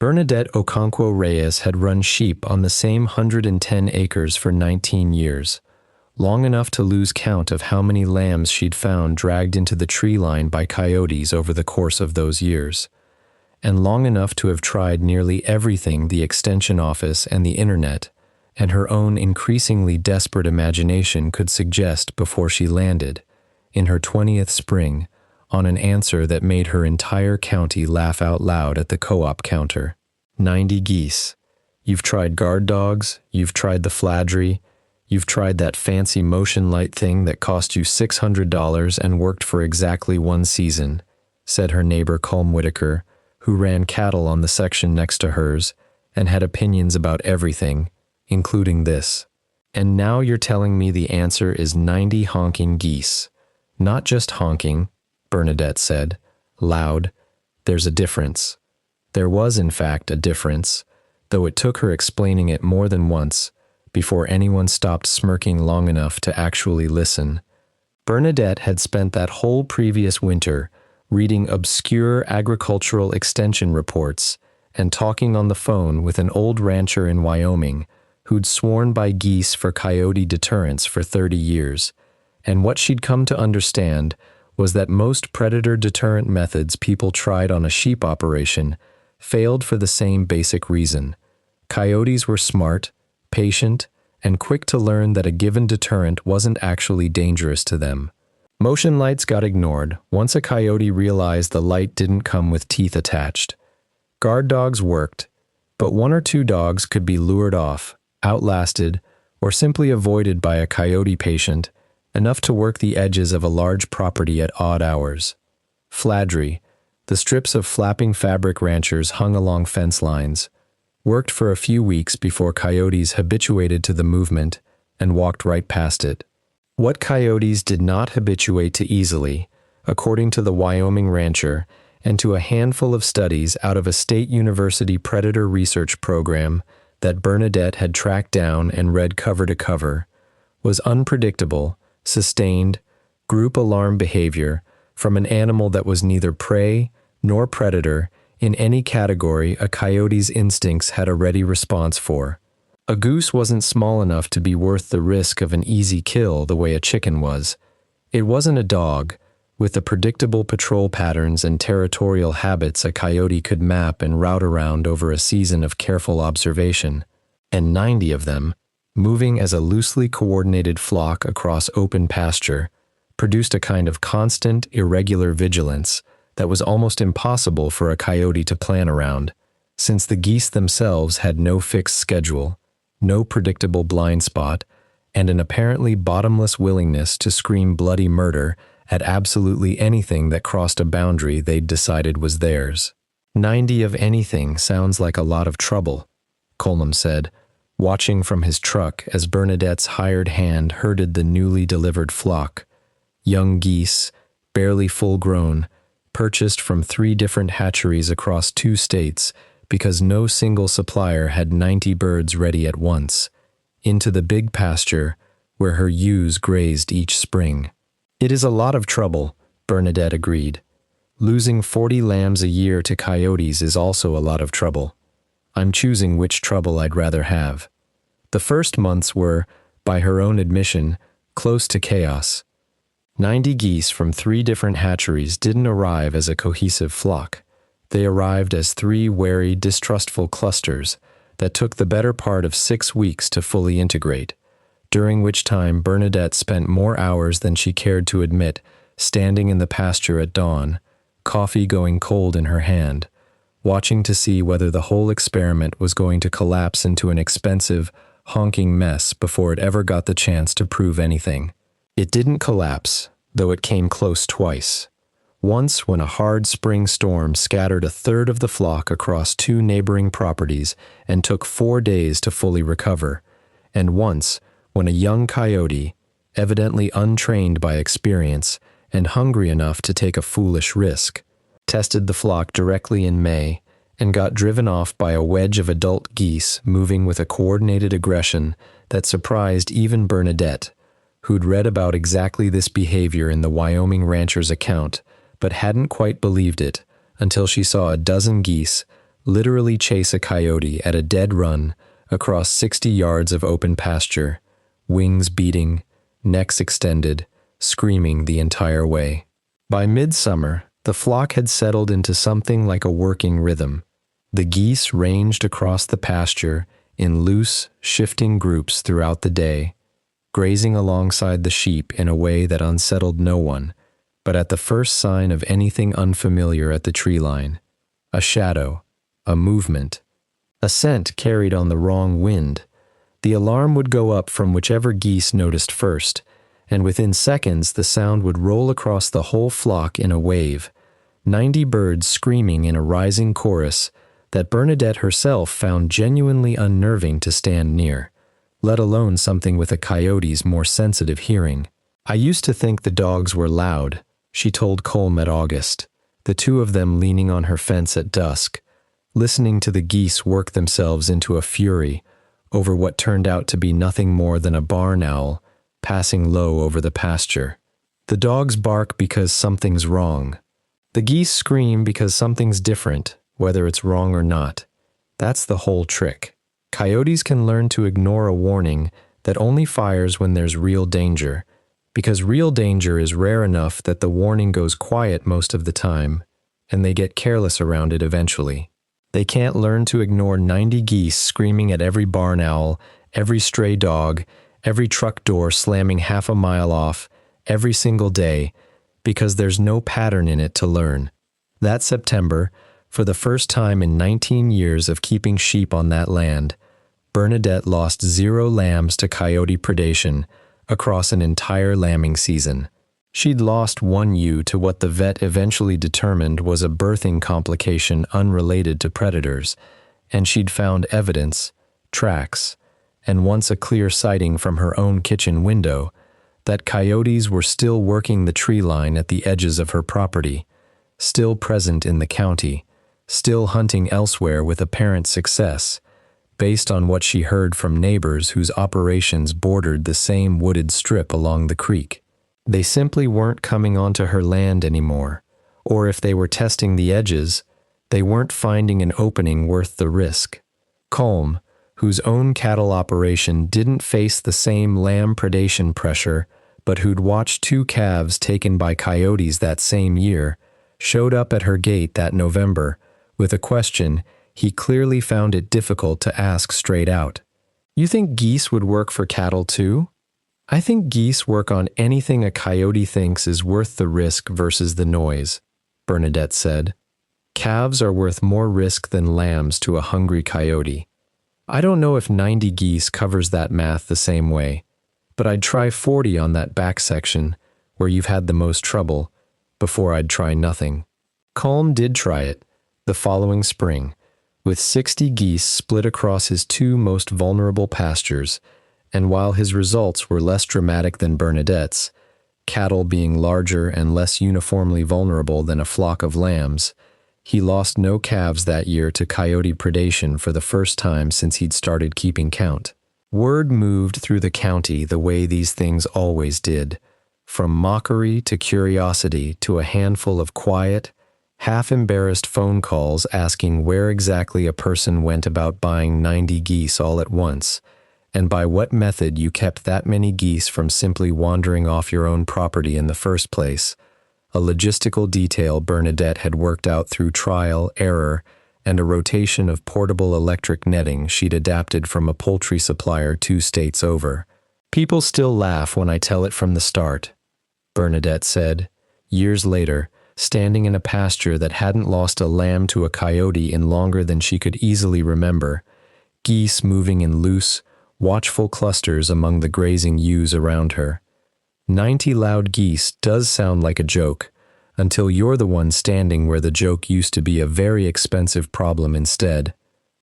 Bernadette Okonkwo Reyes had run sheep on the same 110 acres for 19 years, long enough to lose count of how many lambs she'd found dragged into the tree line by coyotes over the course of those years, and long enough to have tried nearly everything the extension office and the internet and her own increasingly desperate imagination could suggest before she landed, in her 20th spring, on an answer that made her entire county laugh out loud at the co-op counter. 90 geese. You've tried guard dogs, you've tried the fladry, you've tried that fancy motion light thing that cost you $600 and worked for exactly one season, said her neighbor Colm Whitaker, who ran cattle on the section next to hers and had opinions about everything, including this. And now you're telling me the answer is 90 honking geese. Not just honking, Bernadette said, loud. There's a difference. There was, in fact, a difference, though it took her explaining it more than once before anyone stopped smirking long enough to actually listen. Bernadette had spent that whole previous winter reading obscure agricultural extension reports and talking on the phone with an old rancher in Wyoming who'd sworn by geese for coyote deterrents for 30 years, and what she'd come to understand was that most predator deterrent methods people tried on a sheep operation failed for the same basic reason. Coyotes were smart, patient, and quick to learn that a given deterrent wasn't actually dangerous to them. Motion lights got ignored once a coyote realized the light didn't come with teeth attached. Guard dogs worked, but one or two dogs could be lured off, outlasted, or simply avoided by a coyote patient, enough to work the edges of a large property at odd hours. Fladry, the strips of flapping fabric ranchers hung along fence lines, worked for a few weeks before coyotes habituated to the movement and walked right past it. What coyotes did not habituate to easily, according to the Wyoming rancher and to a handful of studies out of a state university predator research program that Bernadette had tracked down and read cover to cover, was unpredictable, sustained, group alarm behavior from an animal that was neither prey nor predator in any category a coyote's instincts had a ready response for. A goose wasn't small enough to be worth the risk of an easy kill the way a chicken was. It wasn't a dog, with the predictable patrol patterns and territorial habits a coyote could map and route around over a season of careful observation, and 90 of them, moving as a loosely coordinated flock across open pasture, produced a kind of constant, irregular vigilance that was almost impossible for a coyote to plan around, since the geese themselves had no fixed schedule, no predictable blind spot, and an apparently bottomless willingness to scream bloody murder at absolutely anything that crossed a boundary they'd decided was theirs. 90 of anything sounds like a lot of trouble, Colm said, watching from his truck as Bernadette's hired hand herded the newly delivered flock. Young geese, barely full-grown, purchased from 3 different hatcheries across 2 states because no single supplier had 90 birds ready at once, into the big pasture where her ewes grazed each spring. It is a lot of trouble, Bernadette agreed. Losing 40 lambs a year to coyotes is also a lot of trouble. I'm choosing which trouble I'd rather have. The first months were, by her own admission, close to chaos. 90 geese from 3 different hatcheries didn't arrive as a cohesive flock. They arrived as 3 wary, distrustful clusters that took the better part of 6 weeks to fully integrate, during which time Bernadette spent more hours than she cared to admit standing in the pasture at dawn, coffee going cold in her hand, watching to see whether the whole experiment was going to collapse into an expensive, honking mess before it ever got the chance to prove anything. It didn't collapse, though it came close twice. Once when a hard spring storm scattered a third of the flock across 2 neighboring properties and took 4 days to fully recover, and once when a young coyote, evidently untrained by experience and hungry enough to take a foolish risk, tested the flock directly in May and got driven off by a wedge of adult geese moving with a coordinated aggression that surprised even Bernadette, who'd read about exactly this behavior in the Wyoming rancher's account, but hadn't quite believed it until she saw a dozen geese literally chase a coyote at a dead run across 60 yards of open pasture, wings beating, necks extended, screaming the entire way. By midsummer, the flock had settled into something like a working rhythm. The geese ranged across the pasture in loose, shifting groups throughout the day, grazing alongside the sheep in a way that unsettled no one, but at the first sign of anything unfamiliar at the tree line, a shadow, a movement, a scent carried on the wrong wind, the alarm would go up from whichever geese noticed first, and within seconds the sound would roll across the whole flock in a wave, 90 birds screaming in a rising chorus that Bernadette herself found genuinely unnerving to stand near, let alone something with a coyote's more sensitive hearing. "I used to think the dogs were loud," she told Colm at August, the two of them leaning on her fence at dusk, listening to the geese work themselves into a fury over what turned out to be nothing more than a barn owl passing low over the pasture. "The dogs bark because something's wrong. The geese scream because something's different, whether it's wrong or not. That's the whole trick. Coyotes can learn to ignore a warning that only fires when there's real danger, because real danger is rare enough that the warning goes quiet most of the time, and they get careless around it eventually. They can't learn to ignore 90 geese screaming at every barn owl, every stray dog, every truck door slamming half a mile off, every single day, because there's no pattern in it to learn. That September, for the first time in 19 years of keeping sheep on that land, Bernadette lost 0 lambs to coyote predation across an entire lambing season. She'd lost 1 ewe to what the vet eventually determined was a birthing complication unrelated to predators, and she'd found evidence, tracks, and once a clear sighting from her own kitchen window, that coyotes were still working the tree line at the edges of her property, still present in the county, still hunting elsewhere with apparent success, based on what she heard from neighbors whose operations bordered the same wooded strip along the creek. They simply weren't coming onto her land anymore, or if they were testing the edges, they weren't finding an opening worth the risk. Colm, whose own cattle operation didn't face the same lamb predation pressure, but who'd watched 2 calves taken by coyotes that same year, showed up at her gate that November with a question he clearly found it difficult to ask straight out. "You think geese would work for cattle too?" "I think geese work on anything a coyote thinks is worth the risk versus the noise," Bernadette said. "Calves are worth more risk than lambs to a hungry coyote. I don't know if 90 geese covers that math the same way, but I'd try 40 on that back section where you've had the most trouble before I'd try nothing." Colm did try it the following spring, with 60 geese split across his 2 most vulnerable pastures, and while his results were less dramatic than Bernadette's, cattle being larger and less uniformly vulnerable than a flock of lambs, he lost no calves that year to coyote predation for the first time since he'd started keeping count. Word moved through the county the way these things always did, from mockery to curiosity to a handful of quiet, half-embarrassed phone calls asking where exactly a person went about buying 90 geese all at once, and by what method you kept that many geese from simply wandering off your own property in the first place, a logistical detail Bernadette had worked out through trial, error, and a rotation of portable electric netting she'd adapted from a poultry supplier 2 states over. "People still laugh when I tell it from the start," Bernadette said, years later, standing in a pasture that hadn't lost a lamb to a coyote in longer than she could easily remember, geese moving in loose, watchful clusters among the grazing ewes around her. 90 loud geese does sound like a joke, until you're the one standing where the joke used to be a very expensive problem instead.